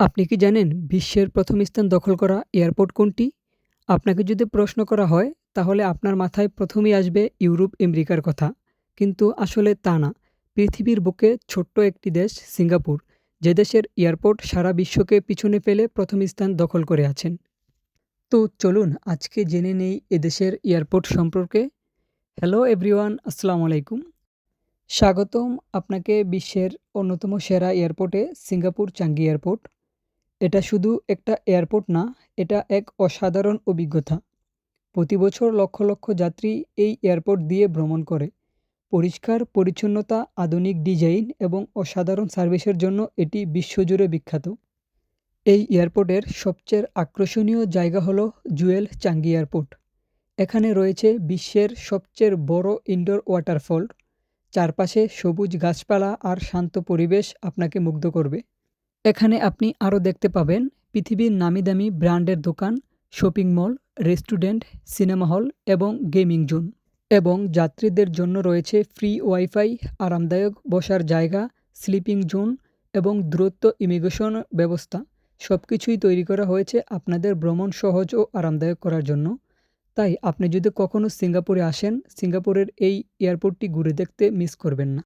আপনি কি জানেন বিশ্বের প্রথম স্থান দখল করা এয়ারপোর্ট কোনটি? আপনাকে যদি প্রশ্ন করা হয় তাহলে আপনার মাথায় প্রথমেই আসবে ইউরোপ আমেরিকার কথা। কিন্তু আসলে তা না। পৃথিবীর বুকে ছোট্ট একটি দেশ সিঙ্গাপুর, যে দেশের এয়ারপোর্ট সারা বিশ্বকে পিছনে ফেলে প্রথম স্থান দখল করে আছেন। তো চলুন আজকে জেনে নেই এদেশের এয়ারপোর্ট সম্পর্কে। হ্যালো এভরিওয়ান, আসসালামু আলাইকুম। স্বাগতম আপনাকে বিশ্বের অন্যতম সেরা এয়ারপোর্টে, সিঙ্গাপুর চাঙ্গি এয়ারপোর্ট। এটা শুধু একটা এয়ারপোর্ট না, এটা এক অসাধারণ অভিজ্ঞতা। প্রতি বছর লক্ষ লক্ষ যাত্রী এই এয়ারপোর্ট দিয়ে ভ্রমণ করে। পরিষ্কার পরিচ্ছন্নতা, আধুনিক ডিজাইন এবং অসাধারণ সার্ভিসের জন্য এটি বিশ্বজুড়ে বিখ্যাত। এই এয়ারপোর্টের সবচেয়ে আকর্ষণীয় জায়গা হলো জুয়েল চাঙ্গি এয়ারপোর্ট। এখানে রয়েছে বিশ্বের সবচেয়ে বড় ইনডোর ওয়াটারফল। চারপাশে সবুজ গাছপালা আর শান্ত পরিবেশ আপনাকে মুগ্ধ করবে। এখানে আপনি আরও দেখতে পাবেন পৃথিবীর নামিদামি ব্র্যান্ডের দোকান, shopping mall, restaurant, cinema hall এবং গেমিং জোন। এবং যাত্রীদের জন্য রয়েছে ফ্রি ওয়াইফাই, আরামদায়ক বসার জায়গা, স্লিপিং জোন এবং দ্রুত ইমিগ্রেশন ব্যবস্থা। সবকিছুই তৈরি করা হয়েছে আপনাদের ভ্রমণ সহজ ও আরামদায়ক করার জন্য। তাই আপনি যদি কখনও সিঙ্গাপুরে আসেন, সিঙ্গাপুরের এই এয়ারপোর্টটি ঘুরে দেখতে মিস করবেন না।